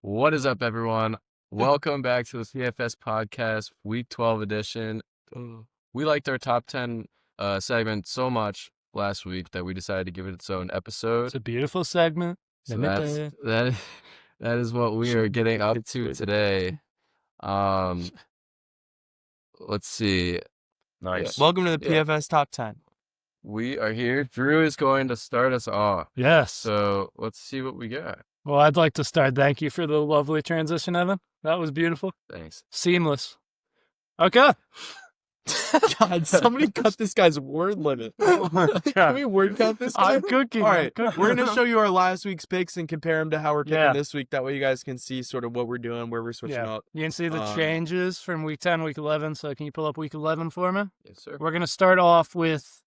What is up, everyone? Welcome back to the CFS podcast, week 12 edition. We liked our top 10 segment so much last week that we decided to give it its own episode. It's a beautiful segment. So that is what we are getting up to today. Let's see. Nice. Welcome to the PFS Top 10. We are here. Drew is going to start us off. Yes. So let's see what we got. Well, I'd like to start. Thank you for the lovely transition, Evan. That was beautiful. Thanks. Seamless. Okay. God, somebody cut this guy's word limit. Can we word count this guy? I'm cooking. All right, I'm cooking. we're going to show you our last week's picks and compare them to how we're picking Yeah. this week. That way you guys can see sort of what we're doing, where we're switching up. You can see the changes from week 10, week 11. So can you pull up week 11 for me? Yes, sir. We're going to start off with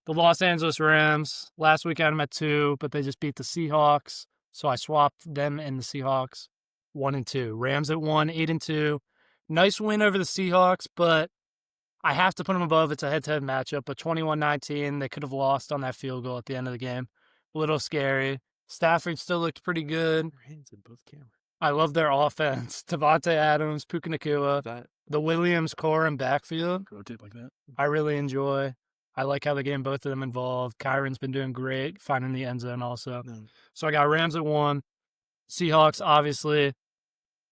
the Los Angeles Rams. Last week I had them at 2, but they just beat the Seahawks. So I swapped them and the Seahawks 1 and 2. Rams at 1, 8 and 2. Nice win over the Seahawks, but I have to put them above. It's a head-to-head matchup, but 21-19, they could have lost on that field goal at the end of the game. A little scary. Stafford still looked pretty good. Your hands in both cameras. I love their offense. Devontae Adams, Puka Nacua, the Williams core and backfield. Rotate like that. I really enjoy. I like how they get both of them involved. Kyron's been doing great, finding the end zone also. So I got Rams at 1. Seahawks, obviously.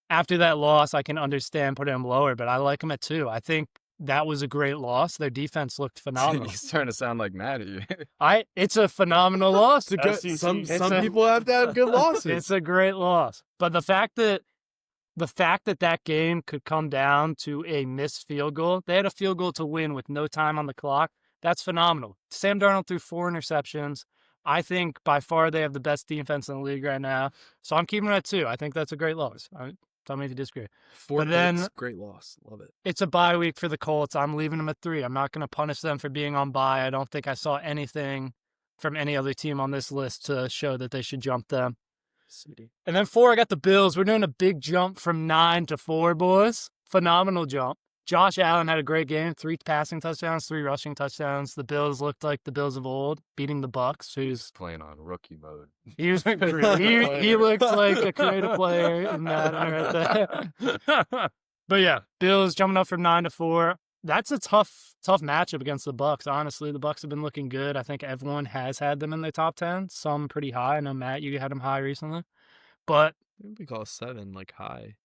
After that loss, I can understand putting them lower, but I like them at 2. I think that was a great loss. Their defense looked phenomenal. He's starting to sound like mad at you. It's a phenomenal loss. Some people have to have good losses. It's a great loss. But the fact that that game could come down to a missed field goal, they had a field goal to win with no time on the clock. That's phenomenal. Sam Darnold threw 4 interceptions. I think by far they have the best defense in the league right now. So I'm keeping it at 2. I think that's a great loss. Tell me if you disagree. 4 then- picks, great loss. Love it. It's a bye week for the Colts. I'm leaving them at 3. I'm not going to punish them for being on bye. I don't think I saw anything from any other team on this list to show that they should jump them. And then 4, I got the Bills. We're doing a big jump from 9 to 4, boys. Phenomenal jump. Josh Allen had a great game. 3 passing touchdowns, 3 rushing touchdowns. The Bills looked like the Bills of old, beating the Bucks, who's Playing on rookie mode. he was he looked like a creative player in that right there. But yeah, Bills jumping up from 9 to 4. That's a tough matchup against the Bucks. Honestly, the Bucks have been looking good. I think everyone has had them in their top 10. Some pretty high. I know Matt, you had them high recently, but We call 7 like high.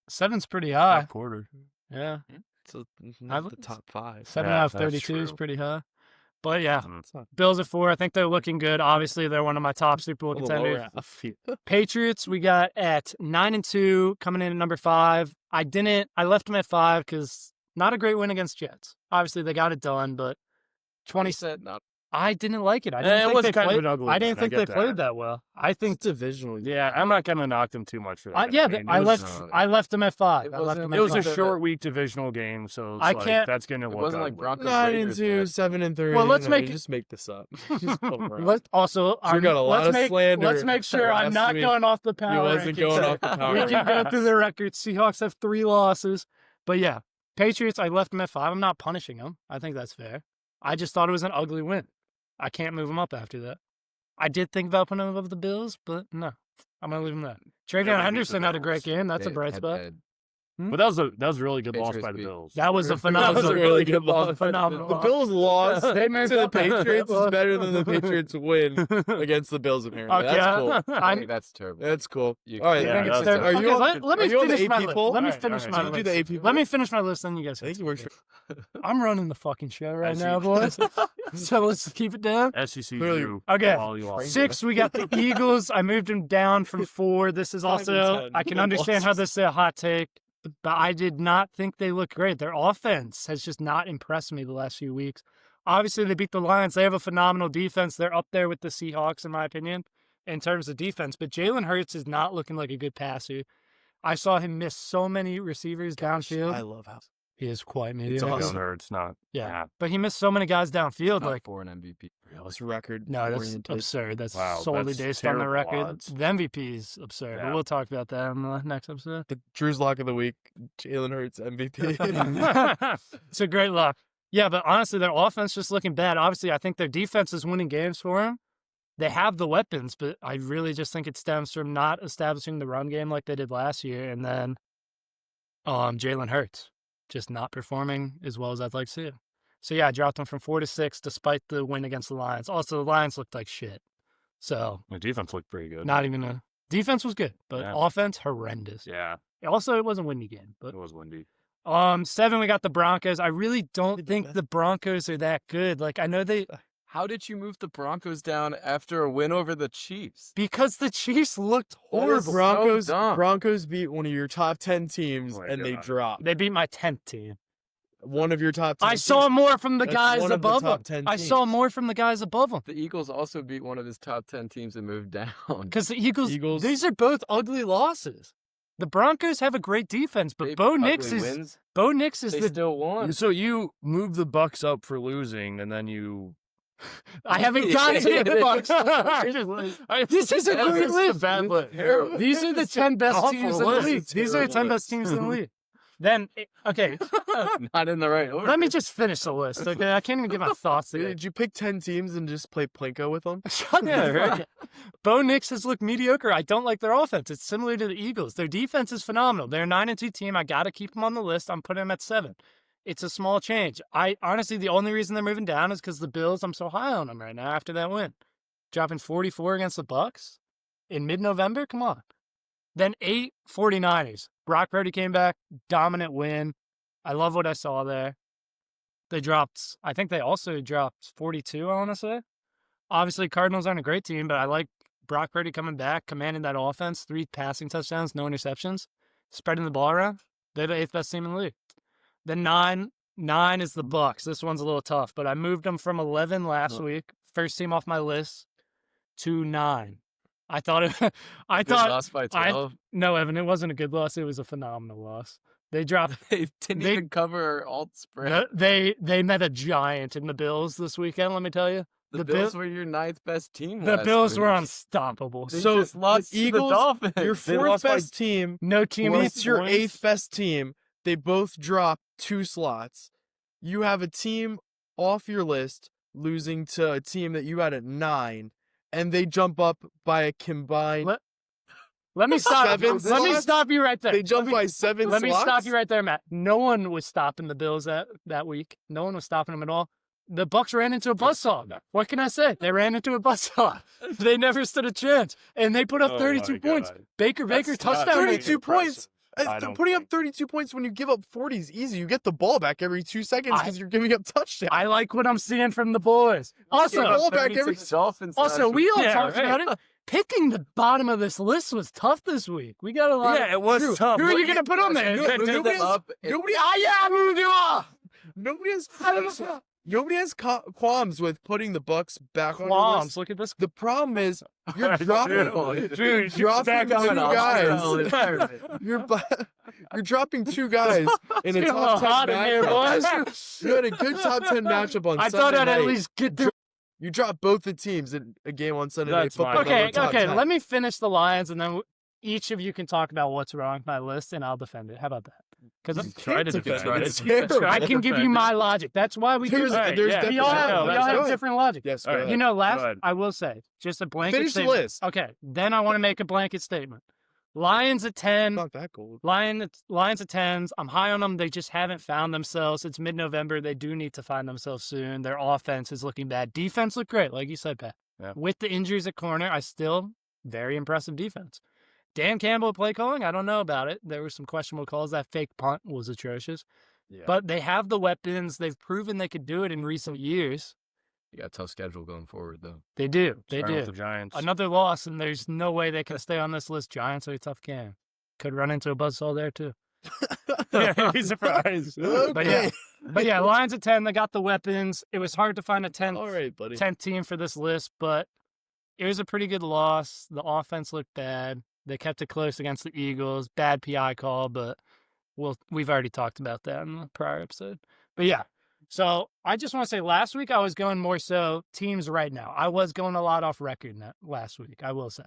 7's pretty high. Top quarter. Yeah, So not the top 5. 7 Yeah, out of that's 32 is true. pretty high. But yeah, It's not Bills at 4. I think they're looking good. Obviously, they're one of my top Super Bowl a little lower contenders. half. Patriots, we got at 9 and 2, coming in at number 5. I left them at 5 because not a great win against Jets. Obviously, they got it done, but 20 said not. I didn't like it. I It didn't think was they kind of played. an ugly I didn't win. I think they get that. played that well. I think, It's divisional. Yeah, I'm not gonna knock them too much for that. I mean, I left them at 5. It I left wasn't- them It at was a 5. short week divisional game, so it's I like, can't- that's gonna It look wasn't like ugly. Broncos 9 and Raiders 2, yet. 7 and 3. Well, let's You make it- just make this up. Just pull around. Let's also, So we got a lot of slander let's make sure I'm last not week. going off the power. He wasn't rankings. going off the power We can go through the records. Seahawks have 3 losses. But yeah, Patriots, I left them at 5. I'm not punishing them. I think that's fair. I just thought it was an ugly win. I can't move them up after that. I did think about putting them above the Bills, but no. I'm going to leave them there. Travion Yeah, Henderson had a great game. That's a They bright had spot. Ed. But that was a really good loss Patriots by the beat- Bills. That was a That phenomenal was a really good loss. Phenomenal The loss. Bills loss They to moved the up. Patriots is better than the Patriots win against the Bills, apparently. Okay. That's cool. I think that's terrible. That's cool. You- All right. Yeah, I think it's that's terrible. Are you Okay, on- let me are you on the finish my AP list. poll? Let me All right, finish all my right. So list. you do the AP poll? Let me finish my list, then you guys I think can you works speak. for... I'm running the fucking show right I now, see. boys. So let's keep it down. SEC Clearly- drew Okay. while you lost. 6, we got the Eagles. I moved them down from 4. This is 5 and also, 10. I can No understand how losses. this is a hot take, but I did not think they looked great. Their offense has just not impressed me the last few weeks. Obviously, they beat the Lions. They have a phenomenal defense. They're up there with the Seahawks, in my opinion, in terms of defense. But Jalen Hurts is not looking like a good passer. I saw him miss so many receivers downfield. I love how... He is quite It's mediocre. awesome. It's not. Yeah. But he missed so many guys downfield. Not Like, for an MVP. It's record. no, that's oriented. absurd. That's Wow, solely that's based on the terrible record. odds. The MVP is absurd. But Yeah. we'll talk about that in the next episode. The Drew's lock of the week, Jalen Hurts MVP. It's a great look. Yeah, but honestly, their offense just looking bad. Obviously, I think their defense is winning games for them. they have the weapons, but I really just think it stems from not establishing the run game like they did last year, and then Jalen Hurts just not performing as well as I'd like to see him. So yeah, I dropped them from 4 to 6 despite the win against the Lions. Also, the Lions looked like shit. So The defense looked pretty good. not even a defense was good, but Yeah. offense horrendous. Yeah, Also, it wasn't a windy game, but it was windy. 7 we got the Broncos. I really don't Did think that. the Broncos are that good. Like I know they How did you move the Broncos down after a win over the Chiefs? because the Chiefs looked That is horrible. so Broncos dumb. Broncos beat one of your top 10 teams Oh my and they God. dropped They beat my 10th team. one of your top 10 I saw teams. more from the That's guys one of the above top them. 10 I saw teams. more from the guys above them. The Eagles also beat one of his top 10 teams and moved down. Because the Eagles, Eagles- these are both ugly losses. The Broncos have a great defense, but They Bo ugly Nix is wins. Bo Nix is They the. still won. So you moved the Bucks up for losing, and then you. I haven't gotten to the Bucks. This is a That great was list. a bad list. Terrible. These are the 10 best Awful teams in the list. league. These are the 10 best teams in the league. Then, okay, Not in the right order. let me just finish the list. Okay, I can't even give my thoughts. Today. Did you pick 10 teams and just play Plinko with them? Shut the fuck up. Bo Nix has looked mediocre. I don't like their offense. It's similar to the Eagles. Their defense is phenomenal. They're a 9-2 team. I got to keep them on the list. I'm putting them at 7. It's a small change. I honestly, the only reason they're moving down is because the Bills. I'm so high on them right now after that win, dropping 44 against the Bucks in mid-November. Come on. Then 8 49ers. Brock Purdy came back, dominant win. I love what I saw there. They dropped. I think they also dropped 42. I want to say. Obviously, Cardinals aren't a great team, but I like Brock Purdy coming back, commanding that offense. 3 passing touchdowns, no interceptions, spreading the ball around. They're the 8th best team in the league. Then 9 is the Bucks. This one's a little tough, but I moved them from 11 last week, first team off my list, to 9. I thought Good loss by I- 12. no, Evan, it wasn't a good loss. It was a phenomenal loss. They dropped. They didn't they- even cover alt spread. No, they met a giant in the Bills this weekend. Let me tell you, The the Bills Bill- were your 9th best team. the last Bills week. were unstoppable. They So, just lost the to Eagles, the Dolphins. Your They 4th lost by- best team No team beats your points. 8th best team. They both drop 2 slots. You have a team off your list losing to a team that you had at 9, and they jump up by a combined. Let me stop. 7 Let me slots? stop you right there. They jump by 7 Let me slots. stop you right there, Matt. No one was stopping the Bills that week. No one was stopping them at all. The Bucks ran into a buzzsaw. What can I say? They ran into a buzzsaw. They never stood a chance, and they put up 32 points. Baker That's touchdown. not rate. 32 points. I don't Putting up think. 32 points when you give up 40 is easy. You get the ball back every 2 seconds I- because you're giving up touchdowns. I like what I'm seeing from the boys. Give the Also, ball back every. Dolphins. also, we all Yeah, talked right. about it. Picking the bottom of this list was tough this week. We got a lot. Yeah, it was True. tough. Who are but you gonna put on there? Nobody has- up. Nobody, I moved you off. nobody has qualms with putting the Bucks back on the Qualms. list. Look at this. The problem is you're Dude, dropping. dude, dropping back 2 on us. guys. You're dropping 2 guys in a Getting a little top 10 hot in here, matchup. boys. You had a good top 10 matchup on I Sunday thought I'd night. at least get through. You dropped both the teams in a game on Sunday Night That's Football. fine. that were Okay, top okay. 10. Let me finish the Lions, and then each of you can talk about what's wrong with my list, and I'll defend it. How about that? Because Try to It's defend okay. it. It's terrible. I can give you my logic. That's why we do There's, it. Alright, there's yeah. definitely We all Yeah, have, no, we that's all have good. different logic. Yes, go Alright. ahead. You know, Go ahead. last I will say just a blanket Finish the statement. list. Okay, then I want to make a blanket statement. Lions at 10. Not that gold. Lions at 10s. I'm high on them. They just haven't found themselves. It's mid-November. They do need to find themselves soon. Their offense is looking bad. Defense looked great, like you said, Pat. Yeah. With the injuries at corner, I still very impressive defense. Dan Campbell play calling, I don't know about it. There were some questionable calls. That fake punt was atrocious. Yeah. But they have the weapons. They've proven they could do it in recent years. You got a tough schedule going forward, though. They do. They Starting with do. the Giants. Another loss, and there's no way they can stay on this list. Giants are a tough game. Could run into a buzzsaw there, too. Yeah, he's surprised. Okay. But yeah, Lions at 10, they got the weapons. It was hard to find a 10th, All right, buddy. 10th team for this list, but it was a pretty good loss. The offense looked bad. They kept it close against the Eagles. Bad PI call, but we've already talked about that in the prior episode. But yeah, so I just want to say last week I was going more so teams right now. I was going a lot off record last week, I will say.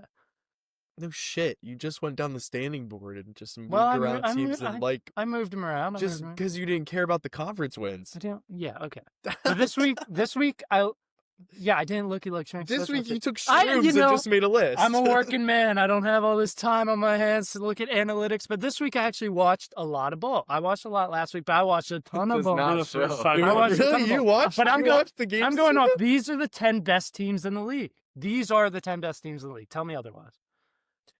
No shit. You just went down the standing board and just moved Well, around teams and like I moved them around. just because you didn't care about the conference wins. I don't. Yeah, okay. But this week, Yeah, I didn't look at electronic. This assessment week you kit. took I- shrooms you and know, just made a list. I'm a working man. I don't have all this time on my hands to look at analytics. But this week I actually watched a lot of ball. I watched a lot last week, but I watched a ton of Does ball. not For the first show. time. I watched a ton Really? of You ball. watched? But I'm you go- watched the game. I'm going off. These are the 10 best teams in the league. These are the 10 best teams in the league. Tell me otherwise.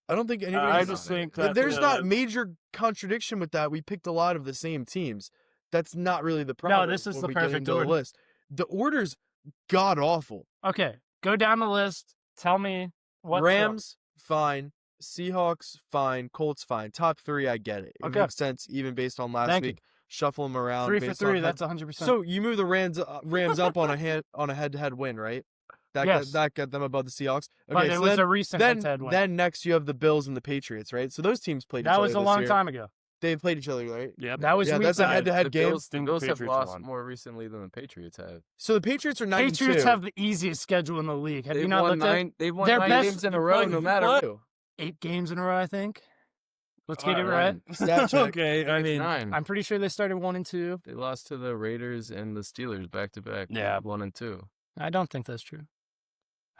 I don't think I anybody's. just think that There's not major contradiction with that. We picked a lot of the same teams. That's not really the problem. this is when the we get perfect into the order. list. The order's god awful. Okay, go down the list. Tell me what Rams, fine. Seahawks, fine. Colts, fine. Top 3, I get it. It Okay. makes sense even based on last Thank you. week. Shuffle them around. 3 for based 3. on That's 100%. So you move the Rams up on a head-to-head win, right? Yes. That got them above the Seahawks. but Okay, it so was then, a recent then, head-to-head win. then next you have the Bills and the Patriots, right? So those teams played each That other was a this long year. time ago. They played each other, right? Yeah, That was Yeah, week that's a nine. head-to-head The game. Bills, the Think Bills have Patriots lost won. more recently than the Patriots have. So the Patriots are 9-2. Patriots have the easiest schedule in the league. Have They've you not won looked at They've won their 9 best- games in a row, no matter what? who. 8 games in a row, I think? Let's get it Alright, right. Stat check. Okay, I It's mean, 9. I'm pretty sure they started 1 and 2. They lost to the Raiders and the Steelers back to back. Yeah. 1 and 2. I don't think that's true.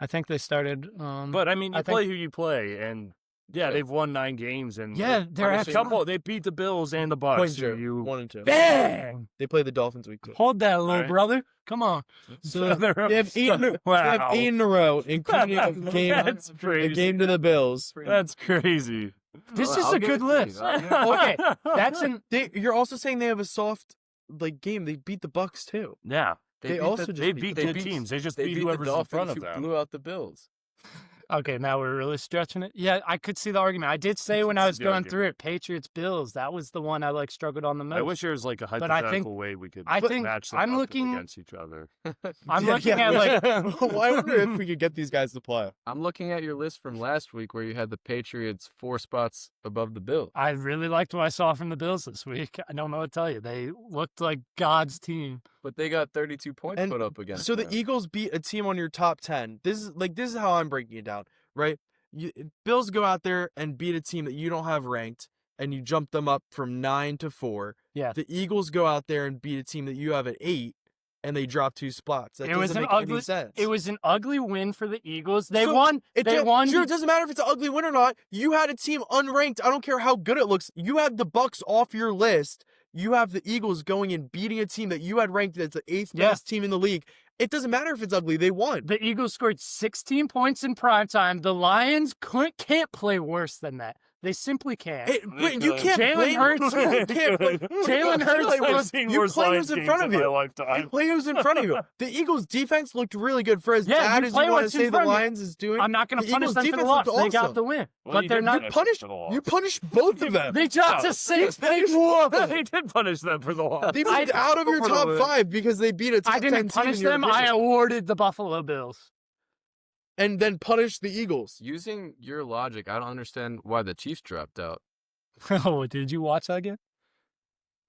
I think they started. but I mean, you I play think- who you play, and yeah, they've won 9 games, and Yeah, they're a actually. couple. They beat the Bills and the Bucks. Point so zero. you 1 and 2. Bang! They play the Dolphins week 2. Hold that, little Alright. brother. Come on. So They're they have 8 in a, wow. they have 8 in a row, including a That's a crazy. game to the Bills. That's crazy. This Well, is I'll a give good it to you. list. Okay, that's an. You're also saying they have a soft game. They beat the Bucks too. Yeah, They beat also the, just they beat beat good teams. They just they beat beat the whoever's in Dolphins front of who them. blew out the Bills. Okay, now we're really stretching it. Yeah, I could see the argument. I did say when I It's a was good going argument. through it, Patriots Bills. That was the one I struggled on the most. I wish there was like a But I hypothetical think- way we could I think match them I'm up looking- against each other. I'm Yeah, looking yeah, at like. Well, I wonder if we could get these guys to play. I'm looking at your list from last week where you had the Patriots 4 spots above the Bills. I really liked what I saw from the Bills this week. I don't know what to tell you. They looked like God's team. But they got 32 points And put up against So the them. Eagles beat a team on your top 10. This is how I'm breaking it down, right? Bills go out there and beat a team that you don't have ranked, and you jump them up from 9 to 4. Yeah. The Eagles go out there and beat a team that you have at 8, and they drop 2 spots. That It was doesn't an make ugly- any sense. It was an ugly win for the Eagles. They So, won. It They did- won. Drew, it doesn't matter if it's an ugly win or not. You had a team unranked. I don't care how good it looks. You had the Bucks off your list. You have the Eagles going and beating a team that you had ranked as the 8th Yeah. best team in the league. It doesn't matter if it's ugly. They won. The Eagles scored 16 points in primetime. The Lions can't play worse than that. They simply can't. But you can't Jalen blame Hurts- You can't blame Jalen Hurts Play was- who's- you play who's in front of you. You play who's in front of you. The Eagles' defense looked really good for as Yeah, bad you as play you want to what's in say the front of you. Lions is doing. I'm not going the to punish Eagles' them for the defense loss. looked They got awesome. the win. Well, but you they're did not. punish You punished both of them. They dropped to 6. They whooped. They did punish them for the loss. They moved out of your For the top win. 5 because they beat a top I 10 didn't team punish in your them. I division. awarded the Buffalo Bills. And then punished the Eagles. Using your logic, I don't understand why the Chiefs dropped out. Oh, did you watch that again?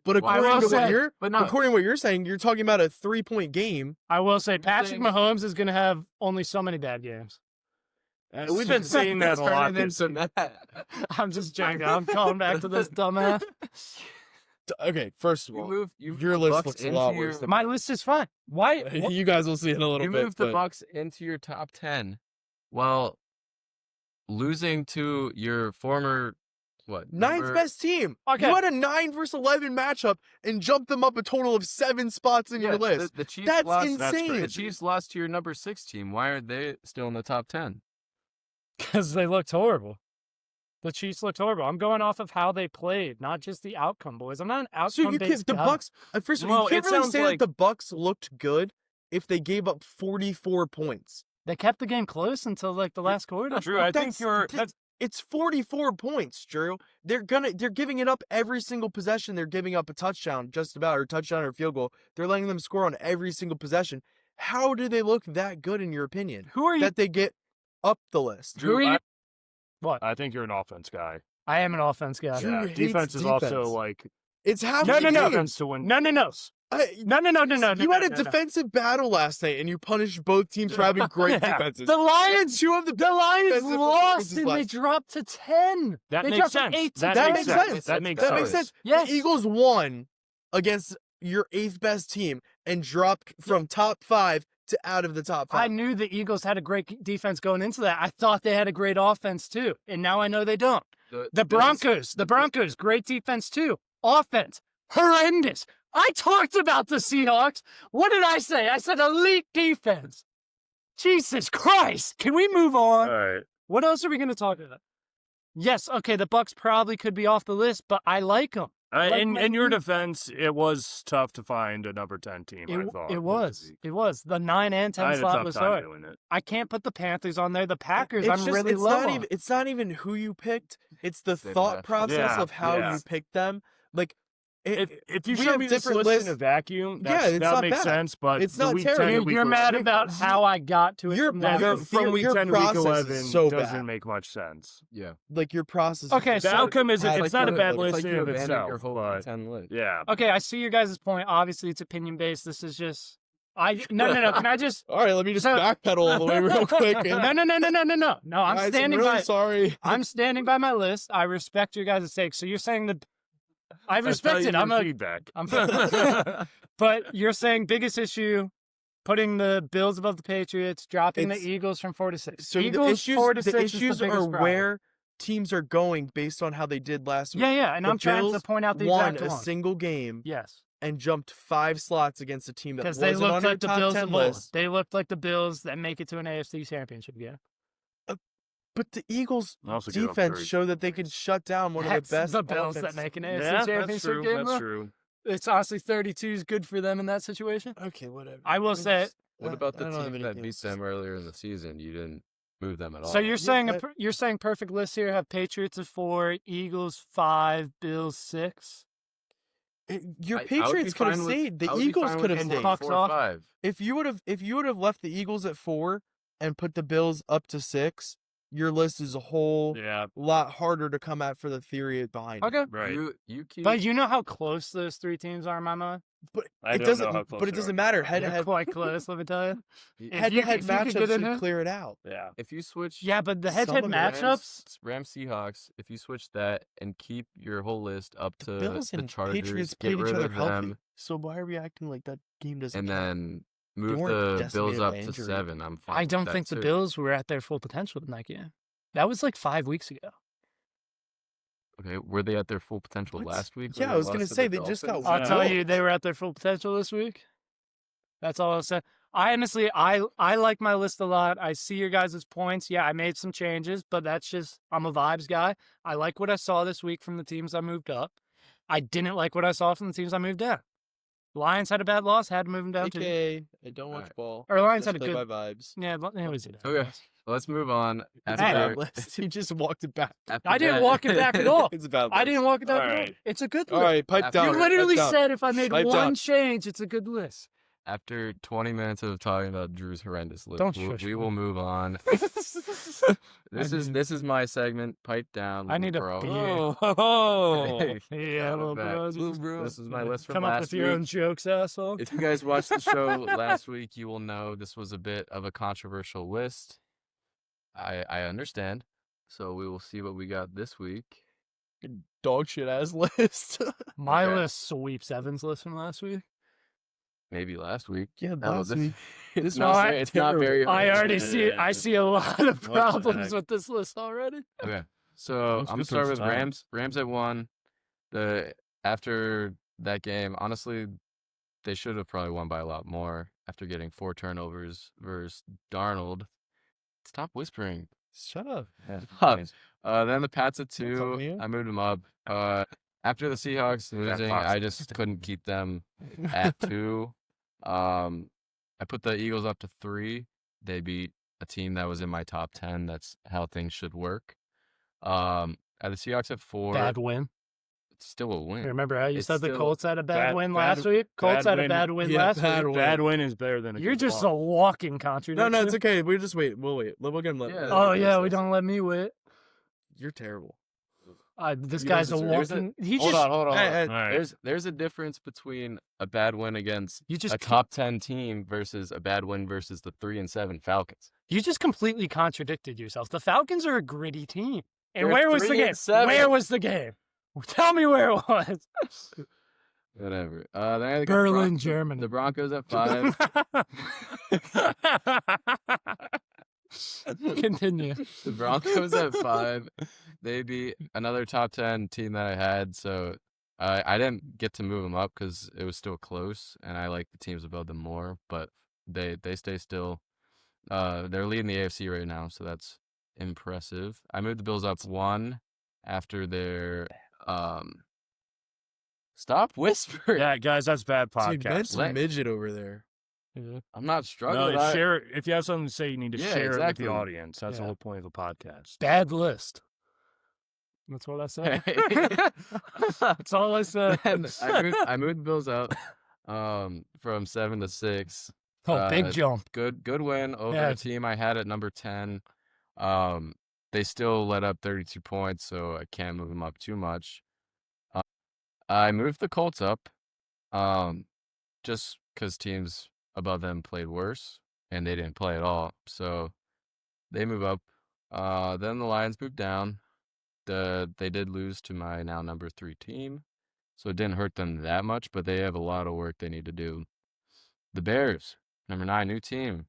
But Well, I according will to say- what you're but no. according to what you're saying, you're talking about a 3-point game. I will say Patrick saying- Mahomes is going to have only so many bad games. We've been saying that a lot. this I'm just joking. I'm calling back to this dumbass. Okay, first of You all, moved your list Bucks looks a into lot your- worse than My list is fine. Why? what- you guys will see in a little You bit. moved the but- Bucks into your top 10 while losing to your former what? Ninth number- best team. Okay. You had a 9 versus 11 matchup and jumped them up a total of 7 spots in Yeah, your list. The Chiefs That's lost. insane. The Chiefs lost to your number 6 team. Why are they still in the top 10? Because they looked horrible. The Chiefs looked horrible. I'm going off of how they played, not just the outcome, boys. I'm not an outcome So you based can't, the guy. Bucks. First of all, Well, you can't it really sounds say like- that the Bucks looked good if they gave up 44 points. They kept the game close until like the last quarter. Drew, I think That's- you're. that- It's 44 points, Drew. They're giving it up every single possession. They're giving up a touchdown, just about, or a touchdown or a field goal. They're letting them score on every single possession. How do they look that good in your opinion? Who are you? That they get up the list. Who are you? What? I think you're an offense guy. I am an offense guy. Drew Yeah, hates defense is also defense. like It's half No, the no, no. game. defense to win. No. No. You had a defensive battle last night, and you punished both teams for having great Yeah. defenses. The Lions. Two of the The Lions defensive lost performances and they last- dropped to 10. That They makes dropped from sense. 8 to That 10. makes sense. sense. That makes That sense. makes sense. Yes. The Eagles won against your 8th best team and dropped from top 5 out of the top I 5. knew the Eagles had a great defense going into that. I thought they had a great offense too, and now I know they don't. The Broncos, great defense too. Offense, horrendous. I talked about the Seahawks. What did I say? I said elite defense. Jesus Christ. Can we move on? All right. What else are we going to talk about? Yes, okay, the Bucks probably could be off the list, but I like them. Like my In your team. defense, it was tough to find a number 10 team, I thought. It was. The 9 and 10 I had a slot tough was time hard. doing it. I can't put the Panthers on there. The Packers, It's I'm just- really it's low not on. even it's not even who you picked. It's the Same thought last process Yeah, of how yeah. you picked them. Like If you we show have me this different list in a lists. vacuum, Yeah, it's that not makes bad. sense, but It's the not week terrible. 10 to week You're mad 11 about how I got to it. Your- from that. your- from week your 10 to week process is 11 so doesn't bad. make much sense. Yeah. like your process. Okay, is The so- outcome is It's it's not a like bad you- list like in you and of abandoned itself, your whole but 10 list. yeah. Okay, I see your guys' point. Obviously, it's opinion based. This is just no. Can I just All right, let me just So- backpedal all the way real quick. No. No, I'm Guys, standing really by. sorry. I'm standing by my list. I respect your guys' sake. So you're saying that I respect it. I'm a feedback. I'm but you're saying biggest issue, putting the Bills above the Patriots, dropping It's- the Eagles from 4 to 6. So Eagles the issues, 4 to 6 the is issues the are biggest problem. where teams are going based on how they did last week. Yeah, and The I'm trying to Bills point out the won exact a one. single game Yes, and jumped 5 slots against a team that because wasn't they on looked your like the top Bills 10 of old. list. They looked like the Bills that make it to an AFC Championship game. But the Eagles' I also give up defense 30. showed that they could shut down one That's of the best the Bills offense- that make an AFC Yeah, that's Championship true. game. That's though. true. It's honestly 32 is good for them in that situation. Okay, whatever. I will say. What about I the don't have team that anything beat else. them earlier in the season? You didn't move them at all. So you're saying but- you're saying perfect list here. Have Patriots at 4, Eagles 5, Bills 6. Your I would Patriots be could have fine with- stayed. The I would be Eagles fine could with have and stayed. Bucks 4 or off. 5. If you would have left the Eagles at 4 and put the Bills up to 6, your list is a whole Yeah, lot harder to come at for the theory behind. it. Okay, right. You keep. but you know how close those 3 teams are in my mind. But I it don't doesn't. know how close But it they doesn't are. matter. Head to They're head, quite close. Let me tell you. head to head if you could matchups get in should here- clear it out. Yeah. if you switch. Yeah, but the Some head-to-head of the matchups. Rams Seahawks. If you switch that and keep your whole list up to Bills the and Chargers, Patriots get played each rid other of healthy. them, So why are we acting like that game doesn't and count? then move weren't the decimated Bills by up to injury. 7. I'm fine. I with don't that think the too. Bills were at their full potential in that game. That was like 5 weeks ago. Okay, were they at their full potential What? last week? Yeah, when I they was gonna lost to say, the they just got Dolphins? I'll Yeah. tell you, they were at their full potential this week. That's all I'll say. I honestly, I like my list a lot. I see your guys' points. Yeah, I made some changes, but that's just, I'm a vibes guy. I like what I saw this week from the teams I moved up. I didn't like what I saw from the teams I moved down. Lions had a bad loss, had to move them down too. AKA, I don't watch Alright. ball. Or Lions just had a play good- by vibes. Yeah, it was it. Okay, let's move on. It's a Hey. bad list. He just walked it back. After I didn't that- walk it back at all. It's a bad list. I didn't walk it down. All at all. right. It's a good All list. right, pipe After- down. You pipe literally down. said if I made Pipe one down. change, it's a good list. After 20 minutes of talking about Drew's horrendous list, Don't we shush me. will move on. This is my segment. Pipe down. I need a bro. beer. Oh. Yeah, Out of little that. bro. This is my list from Come up last with your week. own jokes, asshole. If you guys watched the show last week, you will know this was a bit of a controversial list. I understand. So we will see what we got this week. Dog shit ass list. My Okay. list sweeps Evan's list from last week. Maybe last week. Yeah, No, last this- week. It's This not. was very- It's not very. I already Yeah. see a lot of What the problems heck? with this list already. Okay, so That's I'm gonna good for start with style. Rams. Rams at 1. After that game, honestly, they should have probably won by a lot more after getting 4 turnovers versus Darnold. Stop whispering. Shut up. Stop. Then the Pats at talking 2. to you. I moved them up. After the Seahawks losing, I Fox. just couldn't keep them at 2. I put the Eagles up to 3. They beat a team that was in my top 10. That's how things should work. At the Seahawks at 4. Bad win. It's still a win. Remember how you It's said the still Colts had a bad bad- win bad- last week? Colts bad had a win. bad win Yeah, last bad week. win. Bad win is better than a You're good just loss. a walking contradiction. No, it's okay. We just wait. We'll wait. We'll get him. Yeah. Oh yeah, we don't let me wait. You're terrible. This You guy's a don't deserve it. walking. He Hold just. on, hold on. Hey, hold on. hey, All right. There's a difference between a bad win against You just a top 10 team versus a bad win versus the 3-7 Falcons. You just completely contradicted yourself. The Falcons are a gritty team. And They're where was the game? 3-7. Where was the game? Tell me where it was. Whatever. Then I got Berlin, Germany. The Broncos at 5. Continue. The Broncos at 5. They beat another top 10 team that I had, so I didn't get to move them up because it was still close, and I like the teams above them more. But they stay still. They're leading the AFC right now, so that's impressive. I moved the Bills up 1 after their Stop whispering. Yeah, guys, that's bad Dude, Ben's podcast. Let- midget over there. Yeah. I'm not struggling. No, share it. If you have something to say, you need to Yeah, share it with exactly. the audience. That's the Yeah. whole point of a podcast. Bad list. That's what I said. That's all I said. And I moved the Bills up from 7 to 6. Oh, big uh, jump. Good win over Yeah. a team I had at number 10. They still let up 32 points, so I can't move them up too much. I moved the Colts up just because teams above them played worse, and they didn't play at all. So they move up. Then the Lions moved down. They did lose to my now number 3 team, so it didn't hurt them that much, but they have a lot of work they need to do. The Bears, number 9, new team.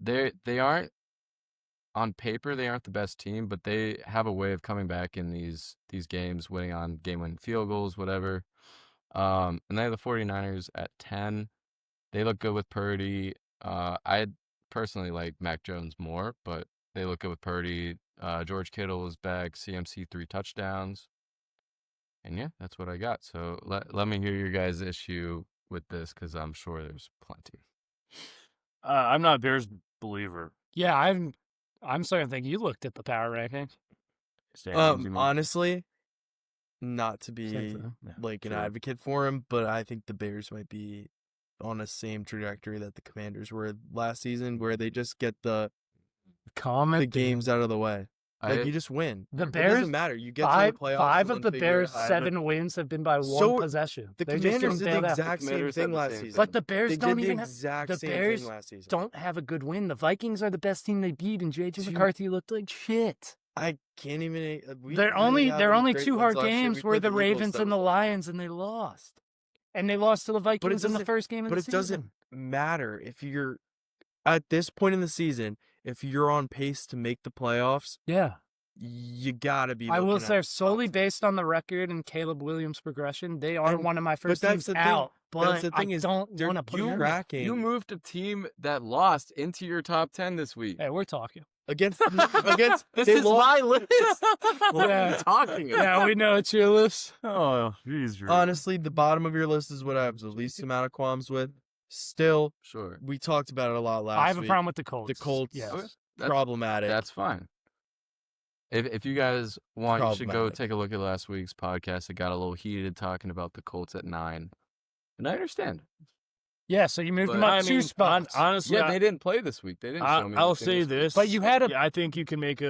They aren't on paper, they aren't the best team, but they have a way of coming back in these games, winning on game-winning field goals, whatever. And they have the 49ers at 10. They look good with Purdy. I personally like Mac Jones more, but they look good with Purdy. George Kittle is back, CMC 3 touchdowns. And yeah, that's what I got. So let me hear your guys' issue with this, because I'm sure there's plenty. I'm not a Bears believer. Yeah, I'm starting to think you looked at the power ranking. Standings, you mean? Honestly, not to Same be thing. Yeah, like an sure. advocate for him, but I think the Bears might be on the same trajectory that the Commanders were last season, where they just get the Comment. games out of the way. Like you just win. The It Bears. doesn't matter. You get to Five, the playoffs. five and of then the figure it Bears' out. 7 wins have been by one So, possession. The They just Commanders didn't did the bail out. exact same Commanders had thing the last same season. But the Bears they don't did even the have, exact the same Bears thing last season. don't have a good win. The Vikings are the best team they beat, and JJ Dude. McCarthy looked like shit. I can't even. We They're really only had they're them only great 2 wins hard last year. We games were played the Eagles, Ravens that and the was- Lions, and they lost. And they lost to the Vikings in the doesn't- first game of But the it season. doesn't matter if you're at this point in the season. If you're on pace to make the playoffs, Yeah. you gotta be. I will looking say, at solely top based on the record and Caleb Williams' progression, they are And- one of my first that's teams the thing- out. that's But the thing I is don't they're want to put them in. tracking You moved a team that lost into your top 10 this week. Hey, we're talking. against This they is lost- my list. What are Yeah. you talking about? Yeah, we know it's your list. Oh, geez. Drew. Honestly, the bottom of your list is what I have the least amount of qualms with. Still, Sure. we talked about it a lot last I have a week. problem with the Colts. The Colts- Yes. Okay. That's- Problematic. That's fine. If you guys want, you should go Problematic. take a look at last week's podcast. It got a little heated talking about the Colts at 9. And I understand. Yeah, so you moved But them up I 2 mean, spots. honestly, Yeah, they didn't play this week. They didn't show me. I'll anything say week. this. But you had a- I think you can make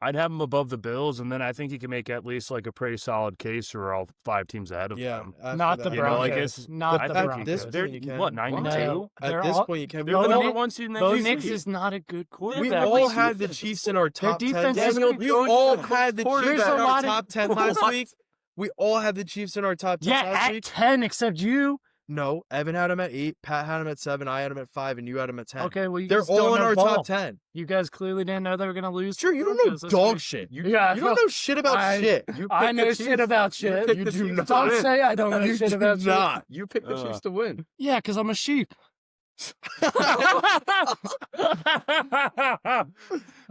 I'd have them above the Bills, and then I think you can make at least like a pretty solid case for all 5 teams ahead of Yeah, them. after Not that. the You know, like, Broncos. it's- Not I the think Broncos. this They're point you can. what 92. No. At They're this all- point, you can. They're Bo the Nix- number 1 seed in the Bo AFC. Nix is not a good We quarterback. all had the Chiefs in our top 10. defense is Daniel, good. we all had the There's Chiefs a in our lot of- top 10 last week. We all had the Chiefs in our top 10 Yeah, last at week. 10, except you. No, Evan had him at 8, Pat had him at 7, I had him at 5, and you had him at 10. Okay, well, you They're just don't all in know our ball. top 10. You guys clearly didn't know they were going to lose. Sure, to you the don't know Broncos. That's dog great. shit. Yeah, You don't know shit about I- shit. You I picked the know Chiefs. shit about shit. picked You the do Chiefs not. to Don't win. say I don't know You shit do about shit. not. You picked the Chiefs to win. Yeah, because I'm a sheep.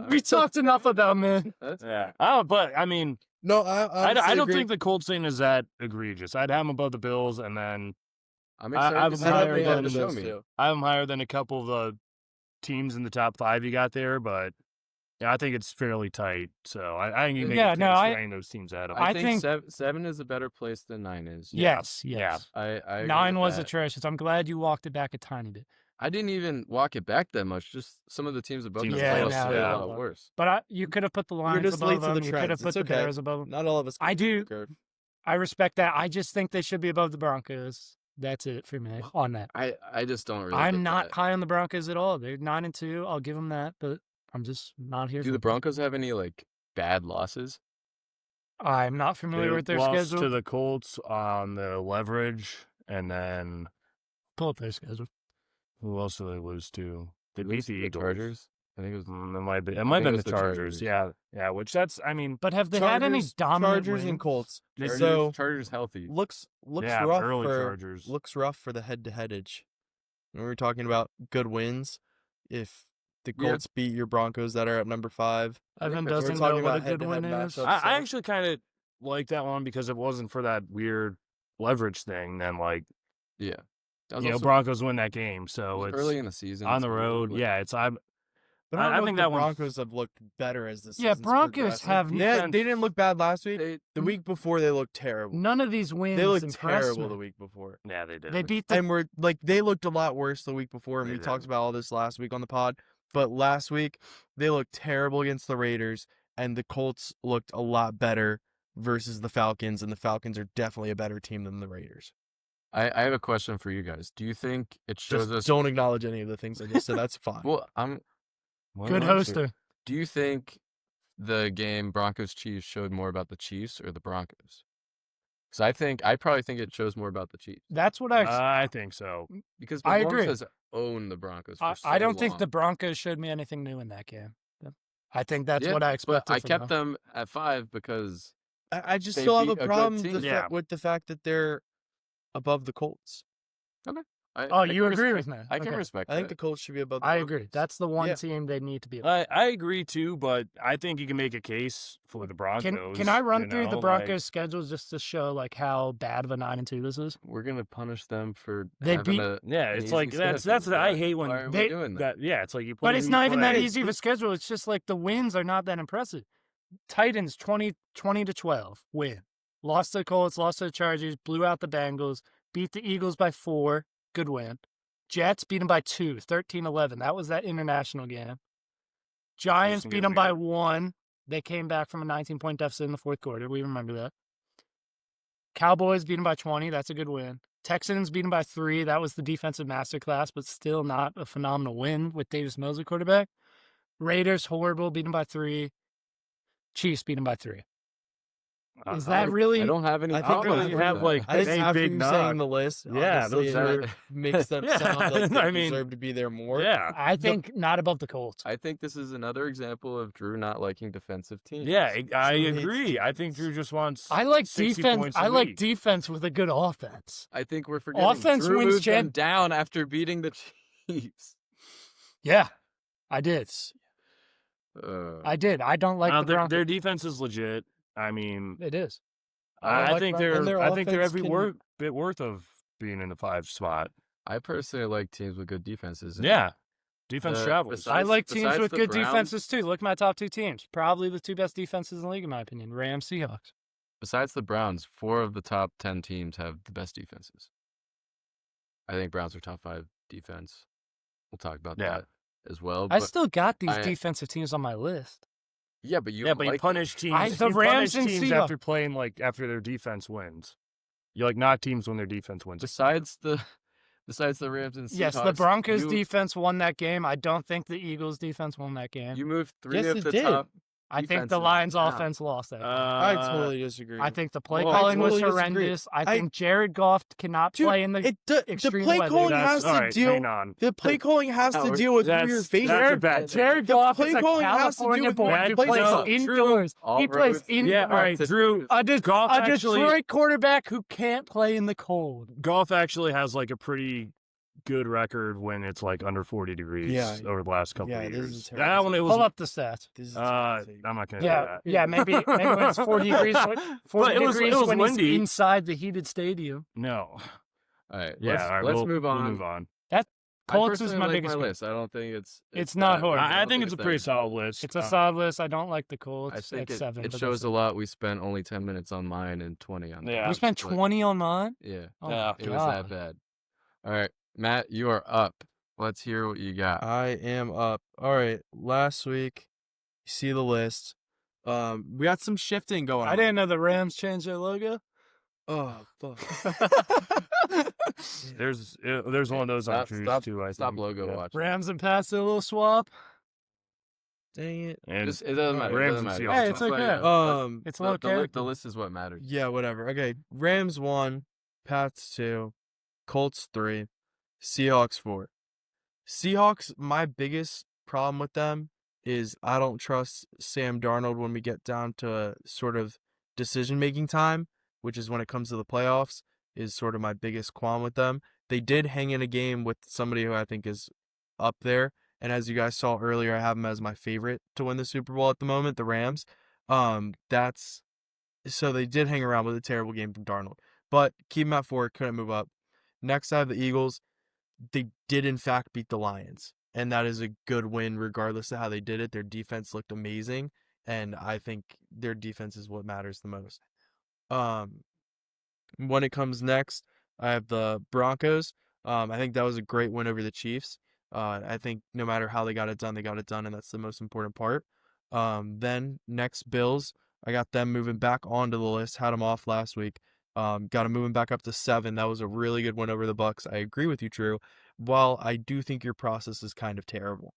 We talked enough about me. That's Yeah. Oh, but I mean, No, I I don't agree. think the Colts thing is that egregious. I'd have them above the Bills, and then I'm I- excited I've to see been what higher they have than to show those me. two. I have them higher than a couple of the teams in the top 5 you got there. But yeah, I think it's fairly tight. So I think you can make Yeah, a no, case I- ranking those teams ahead of I them. think, think- 7 is a better place than 9 is. Yes, Yeah. yes. I agree 9 with was that. atrocious. I'm glad you walked it back a tiny bit. I didn't even walk it back that much. Just some of the teams above Teams them above played us, a yeah. lot worse. But you could have put the Lions just late above to the them. You could have trends. put It's the okay. Bears above them. Not all of us. I do. concur. I respect that. I just think they should be above the Broncos. That's it for me on that. I just don't really. I'm get not that. high on the Broncos at all. They're 9-2. I'll give them that, but I'm just not here Do for the it. Broncos have any like bad losses? I'm not familiar They with their lost schedule. to the Colts on the leverage, and then Pull up their schedule. who else did they lose to? They beat Lose the to Eagles. Chargers. I think it was. It might be. It I might think have it been was the the Chargers. Chargers. Yeah. Which that's. I mean, But have they had any dominant Chargers and wins? Colts? They- So Chargers healthy. looks yeah, rough early for Chargers. looks rough for the head-to-headage. When we're talking about good wins, if the Yeah. Colts beat your Broncos that are at number 5, Evan that's- doesn't we're know talking what a about good win head-to-head is. matchups. I so- actually kind of like that one because it wasn't for that weird leverage thing. Then like Yeah. That was you know, also- Broncos win that game, it so was it's early in the season. on the so, road. like, Yeah, it's But I, don't I know think if that the one- Broncos have looked better as the Yeah, season's Broncos progressing. have They defense- didn't look bad last week. They, The week before they looked terrible. None of these wins They looked impressed terrible me. the week before. yeah they did. They beat the And we're like they looked a lot worse the week before, and They we talked did. about all this last week on the pod. But last week they looked terrible against the Raiders, and the Colts looked a lot better versus the Falcons, and the Falcons are definitely a better team than the Raiders. I have a question for you guys. Do you think it shows Just us? don't acknowledge any of the things I just said. That's fine. Well, I'm. well, good I'm sure. hoster. Do you think the game Broncos Chiefs showed more about the Chiefs or the Broncos? Because I probably think it shows more about the Chiefs That's what I think so. because I Mahomes agree. has owned the Broncos. For I don't so think long. the Broncos showed me anything new in that game. I think that's Yeah, what I But expected. I from kept them. them at 5 because I just They still have beat a a good problem team. Yeah. with the fact that they're above the Colts. Oh, I you can agree respect- with me? I can Okay. respect. I think the that. Colts should be above the I Broncos. agree. That's the one Yeah. team they need to be. I agree too, but I think you can make a case for the Broncos. Can I run you through the know, like- Broncos' schedule just to show like how bad of a 9-2 this is? We're gonna punish them for They having beat- a. Yeah, an it's easy like that's schedule. I Why- hate when why are we they- doing that? yeah, it's like you play. But it's who not you even that play. easy of a schedule. It's just like the wins are not that impressive. Titans 20-12 win. Lost to the Colts, lost to the Chargers, blew out the Bengals, beat the Eagles by 4, good win. Jets beat them by 2, 13-11. That was that international game. Giants gonna beat get them by weird. 1. They came back from a 19-point deficit in the fourth quarter. We remember that. Cowboys beat them by 20. That's a good win. Texans beat them by 3. That was the defensive masterclass, but still not a phenomenal win with Davis Mills at quarterback. Raiders, horrible, beat them by 3. Chiefs beat them by 3. Is that really? I don't have any. I I think don't really those- have like I think any after big you knock. saying the list, Yeah, honestly, those are- it makes them Yeah, sound like they I mean, deserve to be there more. Yeah, I think not above the Colts. I think this is another example of Drew not liking defensive teams. yeah, I Drew hates agree. I think Drew just wants. I like 60 defense. points a I like week. defense with a good offense. I think we're forgetting. Offense Drew wins moved them champ- down after beating the Chiefs. Yeah, I did. Uh, I did. I don't like the their Broncos. defense is legit. I mean, It is. I like think Broncos. And their they're offense every can- bit worth of being in the 5 spot. I personally like teams with good defenses. Yeah, defense The- travels. besides- I like teams besides with the good Browns- defenses too. Look at my top 2 teams. Probably the 2 best defenses in the league, in my opinion. Rams, Seahawks. Besides the Browns, 4 of the top 10 teams have the best defenses. I think Browns are top 5 defense. We'll talk about Yeah. that as well. I but- still got these I- defensive teams on my list. yeah, but you yeah, but you like- punish teams. I- the you Rams punish and teams Seahawks. after playing after their defense wins. You like not teams when their defense wins. Besides the Rams and Seahawks. Yes, the Broncos you, defense won that game. I don't think the Eagles defense won that game. You moved 3 Yes, of it the did. top. I think the defenses Lions down. offense lost that game. I totally disagree. I think the play Well, I calling was totally disagree. horrendous. I I- think Jared Goff cannot Dude, play in the the extreme play weather. calling That's- has all to right, deal. hang on. The play calling has to Howard, deal with who that's- you're that's facing. a bad thing. Jared The Goff play is a calling has to do California with boy what who you plays play on. indoors. All He plays roads- indoors. Yeah, all right, Drew. A Goff actually, Detroit quarterback who can't play in the cold. Goff actually has a pretty good record when it's under 40 degrees Yeah. over the last couple Yeah, of this is years. terrible. That one it was. Pull up the stats. This is I'm terrible. not gonna do Yeah, that. yeah, maybe when it's 40 degrees. 40 it was degrees when windy. he's inside the heated stadium. No. All right, Yeah. let's, all right, let's we'll- move we'll on. move on. Colts I is personally my like biggest my one. list. I don't think it's not bad. horrible. I don't think it's a pretty that solid list. It's a solid list. I don't like the Colts I think at 7. it but shows that's a lot. We spent only 10 minutes on mine and 20 on Yeah. We yours, spent but 20 on mine. Yeah, Oh Yeah, my it was that God. bad. All right, Matt, you are up. Let's hear what you got. I am up. All right. Last week, you see the list. We got some shifting going on. I didn't know the Rams changed their logo. Oh fuck. There's one of those on Drew's too. I Stop think. logo Yeah. watching. Rams and Pats did a little swap. Dang it. And It doesn't matter. Rams It doesn't and matter. Seahawks. Hey, it's But, okay. yeah, but It's the, low the, li- character. the list is what matters. Yeah, whatever. Okay, Rams 1, Pats 2, Colts 3, Seahawks 4. Seahawks, my biggest problem with them is I don't trust Sam Darnold when we get down to sort of decision-making time, which is when it comes to the playoffs, is sort of my biggest qualm with them. They did hang in a game with somebody who I think is up there, and as you guys saw earlier, I have them as my favorite to win the Super Bowl at the moment, the Rams. So they did hang around with a terrible game from Darnold, but keep them at 4, couldn't move up. Next, I have the Eagles. They did in fact beat the Lions, and that is a good win regardless of how they did it. Their defense looked amazing, and I think their defense is what matters the most. When it comes next, I have the Broncos. I think that was a great win over the Chiefs. I think no matter how they got it done, and that's the most important part. Then next, Bills. I got them moving back onto the list. Had them off last week. Got them moving back up to 7. That was a really good win over the Bucks. I agree with you, Drew. While I do think your process is kind of terrible.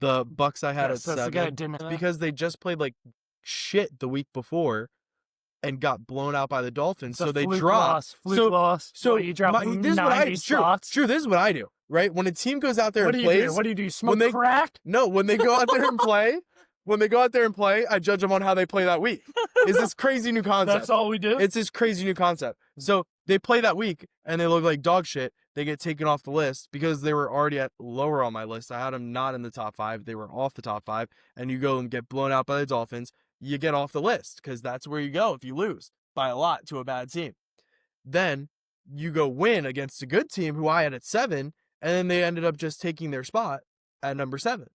The Bucks I had at That's the guy 7 that didn't because they just played like shit the week before and got blown out by the Dolphins. So they dropped. Fluke loss. So What, you dropped this is what 90 slots? Drew, this is what I do, right? When a team goes out there What and do you plays, do? What do you do? Smoke when they- crack? no, when they go out there and play, I judge them on how they play that week. It's this crazy new concept. That's all we do? It's this crazy new concept. So they play that week and they look like dog shit. They get taken off the list because they were already at lower on my list. I had them not in the top 5. They were off the top 5. And you go and get blown out by the Dolphins, you get off the list because that's where you go if you lose by a lot to a bad team. Then you go win against a good team who I had at 7, and then they ended up just taking their spot at number 7.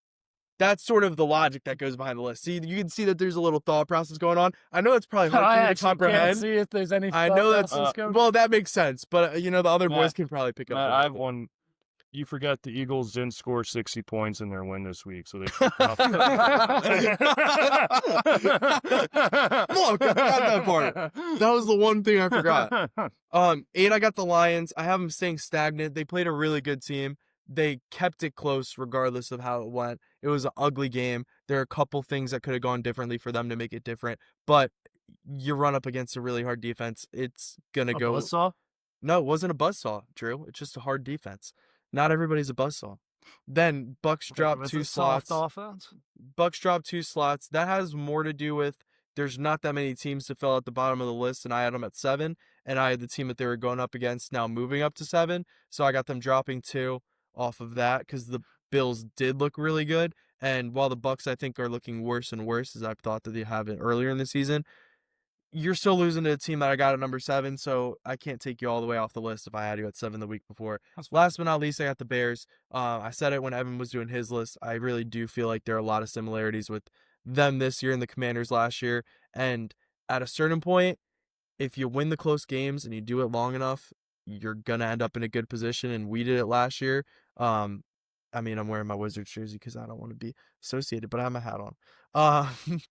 That's sort of the logic that goes behind the list. See, you can see that there's a little thought process going on. I know it's probably hard I for you to actually can't comprehend. see if there's any I thought know that's process going. well, that makes sense, but the other boys Matt, can probably pick up. Matt, on I it. have one. You forgot the Eagles didn't score 60 points in their win this week, so they. Look, I forgot that part. That was the one thing I forgot. 8, I got the Lions. I have them staying stagnant. They played a really good team. They kept it close regardless of how it went. It was an ugly game. There are a couple things that could have gone differently for them to make it different, but you run up against a really hard defense. It's going to go. Buzzsaw? No, it wasn't a buzzsaw, Drew. It's just a hard defense. Not everybody's a buzzsaw. Then Bucks dropped With 2 a soft slots. offense? Bucks dropped 2 slots. That has more to do with there's not that many teams to fill at the bottom of the list, and I had them at 7, and I had the team that they were going up against now moving up to 7, so I got them dropping 2 off of that because the Bills did look really good, and while the Bucks I think are looking worse and worse as I've thought that they have it earlier in the season, you're still losing to a team that I got at number 7, so I can't take you all the way off the list if I had you at 7 the week before. Last but not least, I got the Bears. I said it when Evan was doing his list. I really do feel like there are a lot of similarities with them this year and the Commanders last year. And at a certain point, if you win the close games and you do it long enough, you're going to end up in a good position. And we did it last year. I'm wearing my Wizards jersey because I don't want to be associated, but I have my hat on.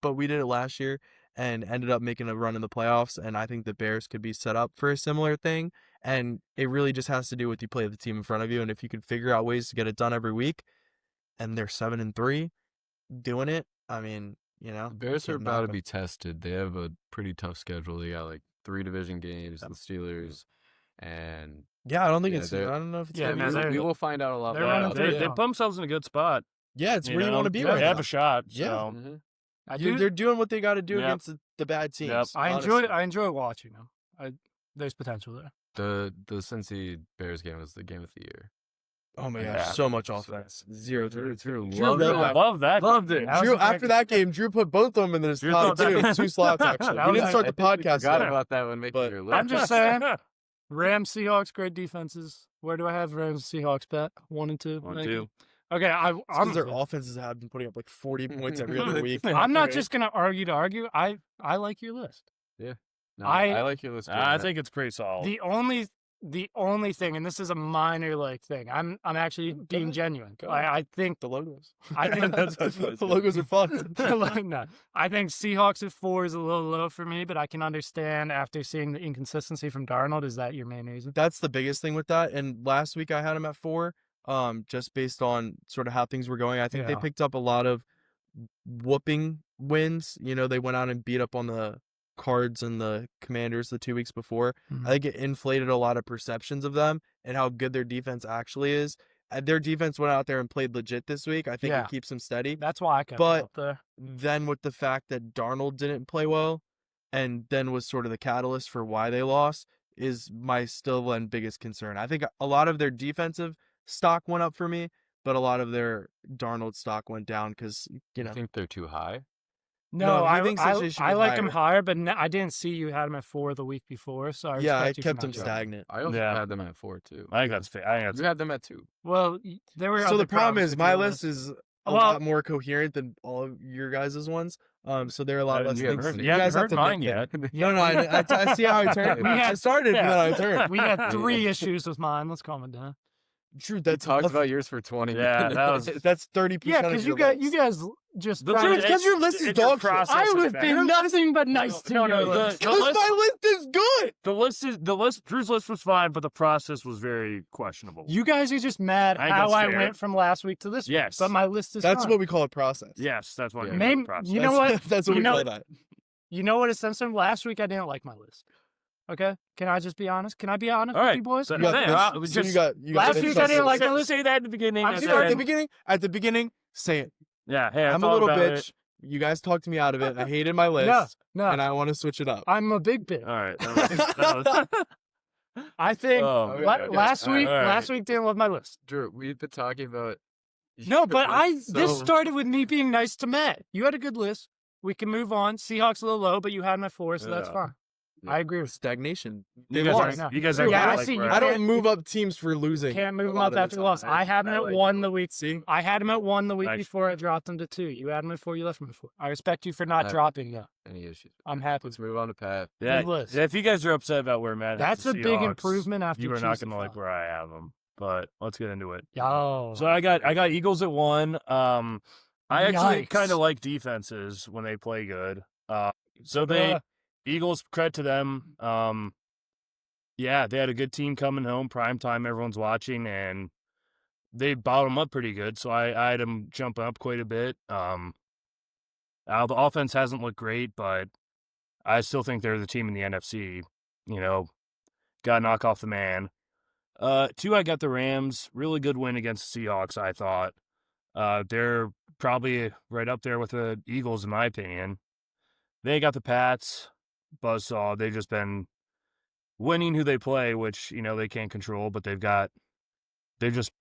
But we did it last year and ended up making a run in the playoffs, and I think the Bears could be set up for a similar thing, and it really just has to do with you play the team in front of you, and if you could figure out ways to get it done every week, and they're 7-3, doing it, The Bears are can't about knock to 'em. be tested. They have a pretty tough schedule. They got like 3 division games, the Steelers, and Yeah, I don't think Yeah, it's. I they're- don't know if it's. Yeah, gonna be man, easy. they're- we will find out a lot they're more. running about through that. they put themselves in a good spot. Yeah, it's where you want to be They right have now. a shot. Yeah. So. Mhm. They're doing what they got to do Yep. against the bad teams. Yep. I honestly. enjoy watching them. There's potential there. The Cincy Bears game was the game of the year. Oh my Yeah. gosh, so much offense. 0 Drew Drew loved read that. that. Love that. Loved it. That was Drew, a great after that game, Drew put both of them in his Drew top thought that- 2 slots, actually. That We was- didn't start the podcast Forgot yet. about that when making But- your list. I'm just saying. Rams, Seahawks, great defenses. Where do I have Rams, Seahawks bet? 1 and 2. 1, maybe? 2. Okay, Because their offenses have been putting up like 40 points every other week. I'm not Right? just gonna argue to argue. I like your list. No, I- I like your list. I think it's pretty solid. The only thing, and this is a minor thing. I'm actually being genuine. I think The logos. I think the logos are fun. no, I think Seahawks at 4 is a little low for me, but I can understand after seeing the inconsistency from Darnold. Is that your main reason? That's the biggest thing with that. And last week I had them at 4, just based on sort of how things were going. I think they Yeah. picked up a lot of whooping wins. You know, they went out and beat up on the Cards and the Commanders the 2 weeks before. Mhm. I think it inflated a lot of perceptions of them and how good their defense actually is. Their defense went out there and played legit this week. I think Yeah. it keeps them steady. That's why I kept But- it up there. Then with the fact that Darnold didn't play well and then was sort of the catalyst for why they lost is my still and biggest concern. I think a lot of their defensive stock went up for me, but a lot of their Darnold stock went down because, you know, I think they're too high. No, he thinks that they should I be like him higher. higher, but I didn't see you had him at 4 the week before, so I yeah, I respect you for kept not them dropping. stagnant. I also Yeah. had them at 4 too. I think that's fair. I think that's You had them at 2. Well, there were So other the problem problems is with my your list is a Well- lot more coherent than all of your guys' ones. So there are a lot less You haven't things. heard it. You haven't guys have heard to mine nitpick. yet. No, I see how I turned. We I had- started, and then I turned. We had 3 issues with mine. Let's calm it down. True, We that's talked less- about yours for 20 Yeah, minutes. that was- that's 30%. Yeah, because because you guys just. The tried Dude, to- it's 'cause your list is it's your dog shit. process I is was bad. being nothing but nice to No, you. no, the Because list- my list is good. The list. Drew's list was fine, but the process was very questionable. You guys are just mad I think how that's I fair. went from last week to this week. Yes. But my list is That's fine. what we call a process. Yes, that's what. Yeah. I Maybe- the process. you know That's- what? That's what You we know- call that. You know what it stems from? Last week I didn't like my list. Okay? Can I just be honest? Can I be honest All with right. you boys? So- You got Yeah, this. I was So just- you got Last this week I stuff. didn't like my Say- list. Say that at the beginning. I'm and sorry, then- At the beginning, say it. Yeah. Hey, I I'm a thought little about bitch. it. You guys talked me out of it. I hated my list, No, and I want to switch it up. I'm a big bitch. All right. That was- I think Oh, Okay, okay. last All right, week, all right. last week didn't love my list. Drew, we've been talking about. No, but So- this started with me being nice to Matt. You had a good list. We can move on. Seahawks a little low, but you had them at 4, so that's Yeah. fine. Yeah. I agree with Stagnation. You They guys lost. aren't. You guys Yeah, aren't. I like see, you where I can't- don't move up teams for you. losing. Can't move a them lot up of the after the loss. time. I had them at like 1 the week. See, I had them at 1 the week Nice. before I dropped them to 2. You had them at 4. You left them at 4. I respect you for not Uh, dropping though. Any issues? I'm happy. Let's move on to Pat. Yeah, Good list. yeah, if you guys are upset about where Matt has That's the a big Seahawks, improvement after you are not choosing gonna like 5. where I have them. But let's get into it. Yo. So I got Eagles at 1. I actually Yikes. kind of like defenses when they play good. So they Eagles, credit to them. Yeah, they had a good team coming home, prime time, everyone's watching, and they bottom up pretty good. So I had them jump up quite a bit. The offense hasn't looked great, but I still think they're the team in the NFC. You know, got to knock off the man. 2, I got the Rams. Really good win against the Seahawks, I thought. They're probably right up there with the Eagles, in my opinion. They got the Pats, buzzsaw. They've just been winning who they play, which, you know, they can't control, but they've just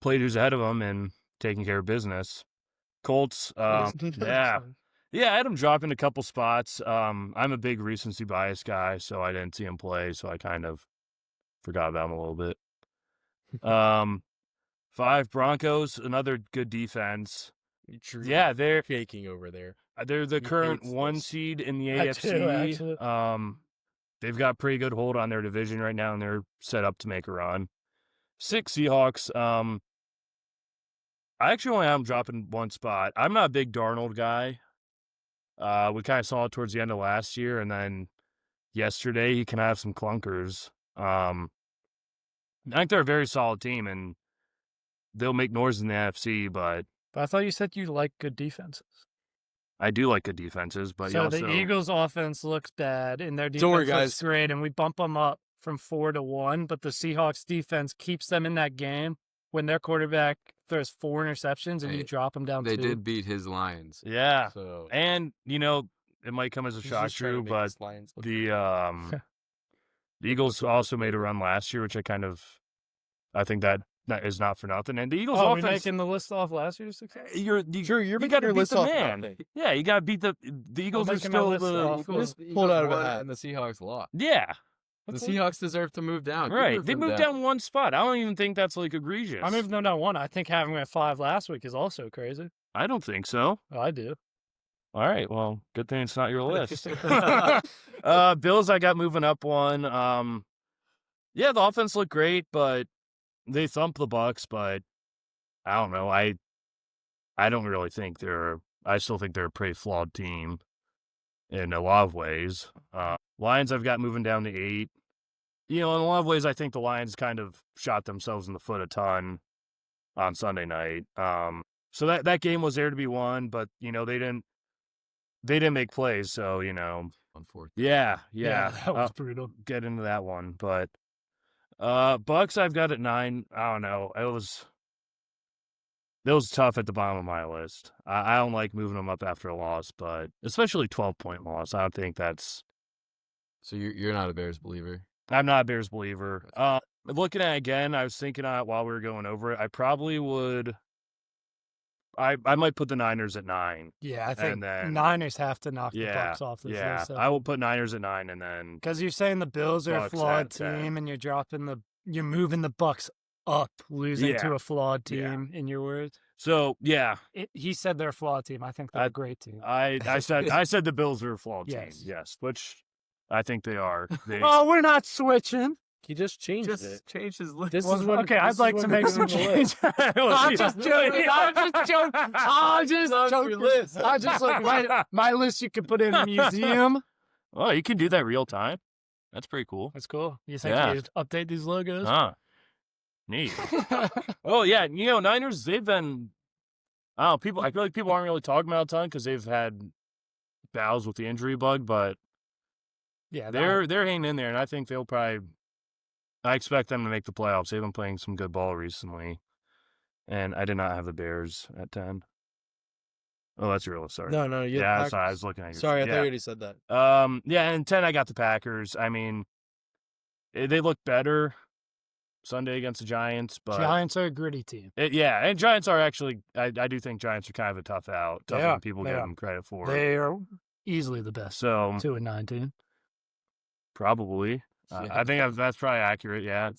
played who's ahead of them and taking care of business. Colts, yeah. Yeah, I had them dropping a couple spots. I'm a big recency bias guy, so I didn't see him play, so I kind of forgot about him a little bit. 5, Broncos, another good defense. Yeah, they're shaking over there. the He current hates 1 this. seed in the I do, AFC. actually. They've got pretty good hold on their division right now, and they're set up to make a run. 6, Seahawks. I actually only have them dropping 1 spot. I'm not a big Darnold guy. We kind of saw it towards the end of last year, and then yesterday he can have some clunkers. I think they're a very solid team, and they'll make noise in the NFC, but But I thought you said you like good defenses. I do like good defenses. But So you the also, Eagles' offense looks bad, and their defense Don't worry, looks guys. great, and we bump them up from 4 to 1. But the Seahawks' defense keeps them in that game when their quarterback throws 4 interceptions, and Hey, you drop them down They 2. did beat his Lions. yeah. So And, you know, it might come as a He's shock, just trying to Drew, make but his Lions look the good. the Eagles also made a run last year, which I think that is not for nothing. And the Eagles Oh, we offense, making the list off last year's success? you're Drew, you're you making got to your beat list the off man. nothing. Yeah, you got to beat the Eagles are making my still list off. the Cool. Just pulled out of a won hat. and the Seahawks lost. yeah. The Seahawks deserve to move down. You Right. They them moved down 1 spot. I don't even think that's like egregious. I moved them down 1. I think having them at 5 last week is also crazy. I don't think so. Oh, I do. All right. Well, good thing it's not your list. Bills, I got moving up 1. Yeah, the offense looked great, but they thumped the Bucks. But I don't know. I don't really think I still think they're a pretty flawed team in a lot of ways. Lions, I've got moving down to 8. You know, in a lot of ways, I think the Lions kind of shot themselves in the foot a ton on Sunday night. So that game was there to be won, but they didn't make plays. So on fourth. yeah. that was brutal. Get into that one, but Bucks I've got at 9. I don't know. It was tough at the bottom of my list. I don't like moving them up after a loss, but especially 12-point loss. I don't think that's. So you're not a Bears believer. I'm not a Bears believer. Looking at it again, I was thinking on it while we were going over it. I probably would. I might put the Niners at 9. Yeah, I think And then- Niners have to knock the Yeah, Bucks off this yeah. list. I will put Niners at 9, and then Because you're saying the Bills are Bucks a flawed at 10. team, and you're moving the Bucks up, losing Yeah, to a flawed yeah. team. In your words, so yeah. he said they're a flawed team. I think they're a great team. I said the Bills are a flawed team. Yes. Yes, which I think they are. They, Oh, we're not switching. He just changed it. change his list. This Well, is what. okay, this I'd is like what to we're make some doing on the list. changes. I'm just joking. I'm just joking. I'm just Love your joking. list. I just like my list. You could put in a museum. Oh, you can do that real time. That's pretty cool. That's cool. You think Yeah. you update these logos? Huh. Neat. Oh yeah, Niners. They've been. I feel like people aren't really talking about it a ton because they've had battles with the injury bug, but Yeah, they're hanging in there, and I think they'll probably. I expect them to make the playoffs. They've been playing some good ball recently, and I did not have the Bears at 10. Oh, that's your list. Sorry. No, you. Yeah, sorry. I was looking at your. Sorry, I thought you yeah. already said that. Yeah, and 10, I got the Packers. I mean, they look better Sunday against the Giants, but Giants are a gritty team. and Giants are actually. I do think Giants are kind of a tough out, They tougher are, than people they give are. them credit for. They are easily the best. So 2-9 team. probably, Yeah. I think that's probably accurate. Yeah,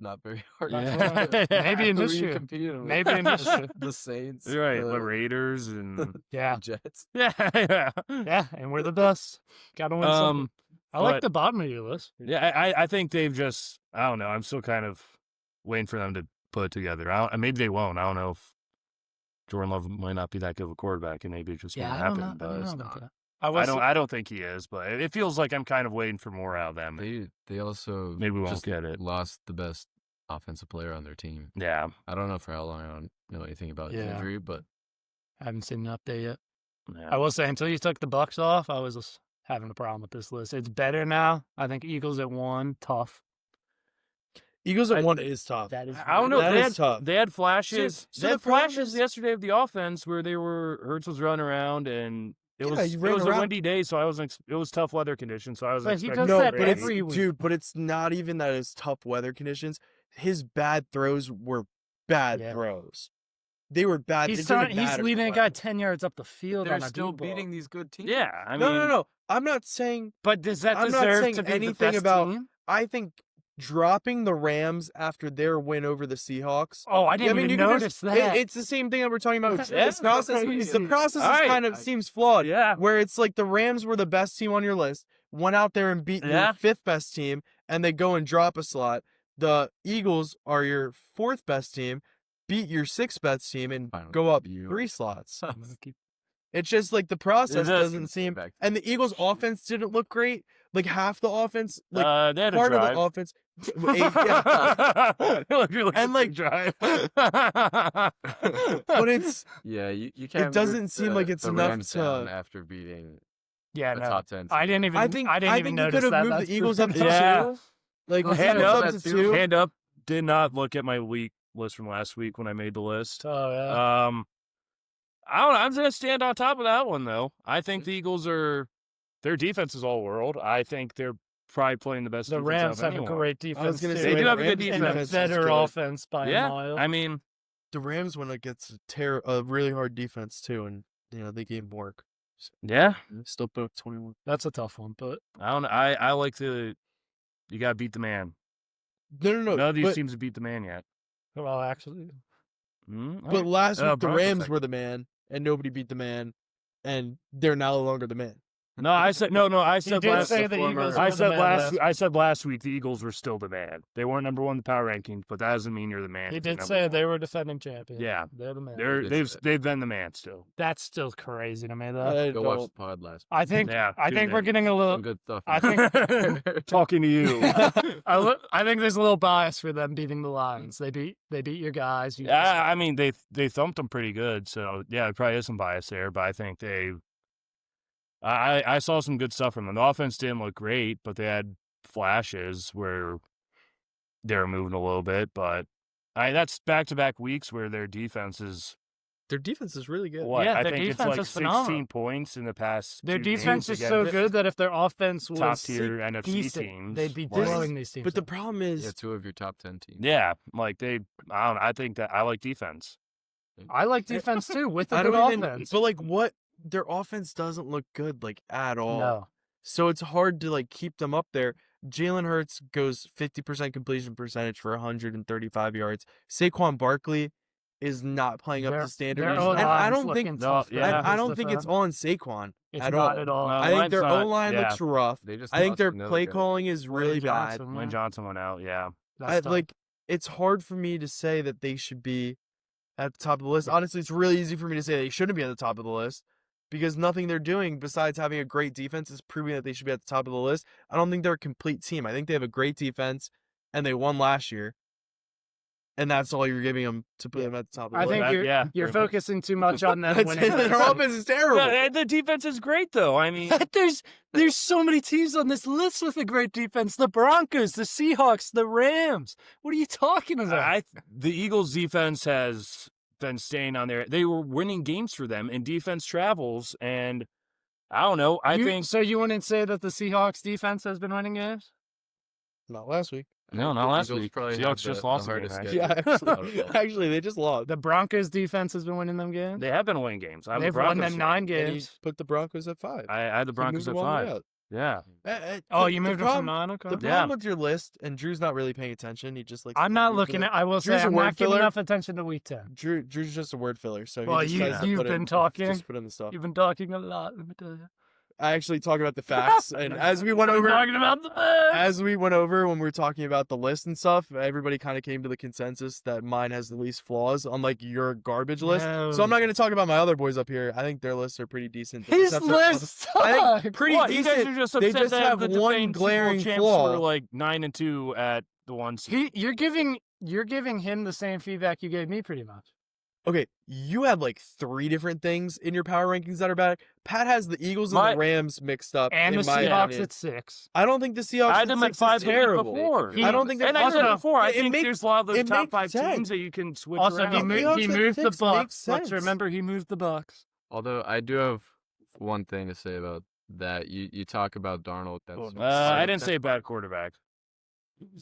Not very hard. Yeah. Maybe in Who this are you year. competing with? Maybe in this year. the Saints. you're right. The The Raiders and Yeah, Jets. yeah. yeah, and we're the best. Got to win something. I like but- the bottom of your list. Yeah, I think they've just. I don't know. I'm still kind of waiting for them to put it together. Maybe they won't. I don't know if Jordan Love might not be that good of a quarterback, and maybe it just won't I happen. don't know. I but don't know it's about not. that. I don't think he is, but it feels like I'm kind of waiting for more out of them. They also Maybe we won't just get it. lost the best offensive player on their team. Yeah, I don't know for how long. I don't know anything about his Yeah. injury, but I haven't seen an update yet. yeah. I will say, until you took the Bucks off, I was just having a problem with this list. It's better now. I think Eagles at 1, tough. Eagles at 1 is tough. That is. I don't know. That They is had, tough. they had flashes. So they the had problem flashes is- yesterday of the offense where Hurts was running around and it Yeah, was you it ran was a around. windy day, so it was tough weather conditions. So I was But he expecting does No, that but rain. it's every week. dude. But it's not even that it's tough weather conditions. His bad throws were bad Yeah. throws. They were bad. He's It didn't he's matter leading a what. guy 10 yards up the field they're on a still deep ball. beating these good teams. Yeah, I mean, No. I'm not saying. But does that I'm not deserve saying to be anything the best about- team? I think dropping the Rams after their win over the Seahawks. Oh, I didn't even you can notice just- that. It's the same thing that we're talking about. Yeah, The process, crazy. the process All is right. kind of seems flawed. Yeah, Where it's like the Rams were the best team on your list, went out there and beat Yeah. your 5th best team, and they go and drop a slot. The Eagles are your 4th best team, beat your 6th best team, and Finally, go up you- 3 slots. I'm gonna keep- It's just like the process It is. doesn't seem. Back to- And the Eagles' offense didn't look great. Like half the offense, like they had a part of drive. the offense. yeah. And, like- drive. But it's Yeah, you can't. doesn't root seem like it's the enough Rams to- down after beating Yeah, the no. top 10. I didn't even. I think I didn't even you notice could that. have moved That's the Eagles up to brutal. Yeah. 2. Like Those Hand Eagles up, up to 2. Hand up. Did not look at my week list from last week when I made the list. Oh yeah. I don't know. I'm gonna stand on top of that one though. I think the Eagles their defense is all world. I think they're probably playing the best. The defense Rams out of have a anyone. great defense. gonna too, say They do have a good and defense. a better good. offense by Yeah, a mile. I mean, The Rams went against a really hard defense too, and they gave them work. yeah. Still put up 21. That's a tough one, but I don't. I like the. You gotta beat the man. No, None of these but, teams have beat the man yet. well, actually, but last week the Broncos Rams second. were the man, and nobody beat the man, and they're no longer the man. No, I said no. I said did last. say the Eagles I were the said man last. last I said last week the Eagles were still the man. They weren't number one in the power rankings, but that doesn't mean you're the man. He if you're did number say one. they were defending champions. Yeah. They're the man. They've been the man still. That's still crazy to me, though. I Go watch don't- the pod last. I think Yeah, I tune think we're in. getting a Some little. good stuff. I in there. think Talking to you. I think there's a little bias for them beating the Lions. They beat your guys. You Yeah, I mean they thumped them pretty good, so yeah, there probably is some bias there. But I think I saw some good stuff from them. The offense didn't look great, but they had flashes where they were moving a little bit. But that's back-to-back weeks where their defense is Their defense is really good. what? Yeah, I their think it's defense like is phenomenal. 16 points in the past. Their 2 defense games is so against good that if their offense was top tier NFC decent, teams, they'd be like- blowing these teams. But the up. problem is, Yeah, 2 of your top 10 teams. Yeah, like I don't know. I think that I like defense. I like defense too with a I good don't even. offense. But like, what their offense doesn't look good like at all. No, So it's hard to like keep them up there. Jalen Hurts goes 50% completion percentage for 135 yards. Saquon Barkley is not playing up Their- to standard. their And O-line's I don't looking think tough, No, though, yeah. I is don't the think it's fact. on Saquon It's at not all. at all. No. I think line's their not- O line yeah. looks rough. They just I think lost their another play guy. calling is Willie really bad. Johnson, Lane yeah. Johnson went out. Yeah. That's tough. Like it's hard for me to say that they should be at the top of the list. Honestly, it's really easy for me to say they shouldn't be at the top of the list because nothing they're doing besides having a great defense is proving that they should be at the top of the list. I don't think they're a complete team. I think they have a great defense and they won last year. And that's all you're giving them to put them at the top of the I list. think That- yeah, you're pretty much. focusing too much on them That's winning. it. Their offense is terrible. Yeah, the defense is great though. I mean, There's so many teams on this list with a great defense. The Broncos, the Seahawks, the Rams. What are you talking about? the Eagles' defense has been staying on there. They were winning games for them, and defense travels. And I don't know. I think so. You wouldn't say that the Seahawks defense has been winning games? Not last week. no, not The last Eagles week. probably have Seahawks just the lost. hardest again, schedule. actually. Yeah, Out of actually, all. actually, they just lost. The Broncos defense has been winning them games. They have been winning games. I have the They've won Broncos. them 9 And he games. put the Broncos at 5. I had the He Broncos moved at them all the way 5. up. Yeah. Oh, The- you the moved them problem- from 9? Okay. The problem Yeah. with your list, and Drew's not really paying attention. He just likes. I'm not word looking filler. at. I will say Drew's a I'm word not giving filler. enough attention to week 10. Drew's just a word filler. So Well, he just tries to you've put been in, talking. Just put in the stuff. You've been talking a lot. Let me tell you. I actually talk about the facts, and as we went over, talking about the facts. as we went over when we were talking about the list and stuff, everybody kind of came to the consensus that mine has the least flaws on like your garbage list. So I'm not going to talk about my other boys up here. I think their lists are pretty decent. They His just have to- list. I think pretty What, you guys decent. are just They upset just that have the one defending Super Bowl glaring champs flaw. were like 9-2 at the 1 seed. You're giving him the same feedback you gave me, pretty much. Okay, you had like 3 different things in your power rankings that are bad. Pat has the Eagles and My- the Rams mixed up. And in the my Seahawks opinion. at 6. I don't think the Seahawks I had them at 6 is 5 the week terrible. before. He- I don't think And they're I said also- before, I it think makes- there's a lot of those it top makes 5 sense. teams that you can switch Also, around. he Seahawks moved at the 6 makes Bucks. Let's sense. remember he moved the Bucks. Although I do have one thing to say about that. You talk about Darnold. That's I didn't say bad quarterback.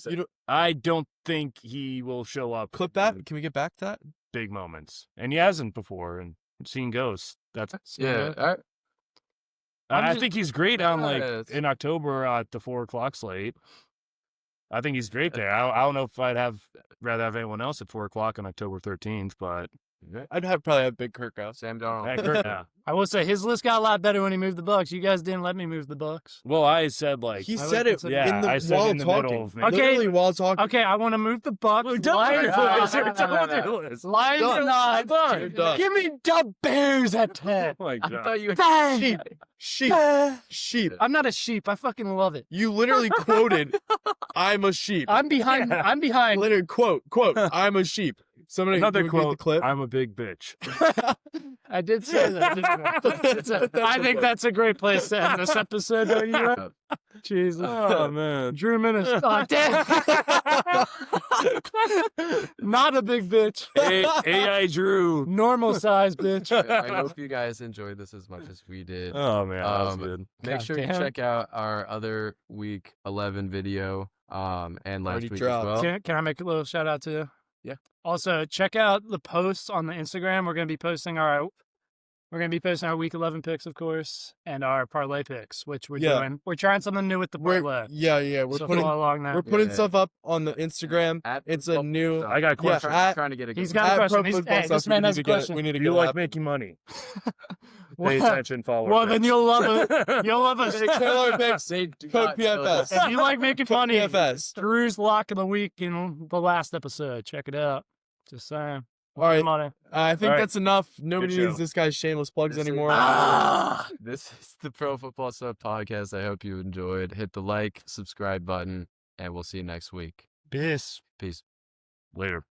You don't- I don't think he will show up. Clip in that. Can we get back to that? big moments, and he hasn't before. And seen ghosts. That's Yeah, I just- think he's great on like Yes. in October at the 4:00 slate. I think he's great there. I don't know if I'd rather have anyone else at 4:00 on October 13th, but I'd probably have Big Kirk out. Sam Darnold. yeah. I will say his list got a lot better when he moved the Bucks. You guys didn't let me move the Bucks. Well, I said like He I would said it consider- Yeah, in the I said while in the talking. middle of maybe- Okay. Literally while talking. Okay, I want to move the Bucks. We're done. Lions, We're Lions Done. not. Done. You're done. Give me the Bears at 10. Oh my I God. thought you. Bang! Sheep. Sheep. Ah. Sheep. I'm not a sheep. I fucking love it. You literally quoted, "I'm a sheep." I'm behind. Yeah. I'm behind. Literally quote, "I'm a sheep." Somebody Another can we get quote. The clip. I'm a big bitch. I did say that. Didn't I think that's a great place to end this episode. Don't you? Right? Jesus. Oh man. Drew Minnis. Oh, damn. Not a big bitch. AI Drew. Normal size bitch. I hope you guys enjoyed this as much as we did. Oh man, that was Um, good. Make God sure you damn. check out our other week 11 video. And last Already week dropped. as well. Can I make a little shout out to? Yeah. Also, check out the posts on the Instagram. We're going to be posting our We're going to be posting our week 11 picks, of course, and our parlay picks, which we're Yeah. doing. We're trying something new with the We're parlay. we're So putting follow along there. we're putting Yeah. stuff up on the Instagram. At It's Football a new. Stuff. I got a Yeah, question. at- Trying to get a He's good got a at question. Pro He's- Football hey, Stuff, this we man need has to a get it. question. We need to If get you it like up. making money, Well, pay attention, follow. well, our then picks. you'll love it. You'll love us. Taylor picks. They do Code not kill PFS. us. If you like making Code money, PFS. Drew's lock of the week in the last episode. Check it out. Just saying. All right. Money. I think All right. that's enough. Nobody Good needs show. this guy's shameless plugs This is- anymore. This is the Pro Football Stuff podcast. I hope you enjoyed. Hit the like, subscribe button, and we'll see you next week. Peace. Peace. Later.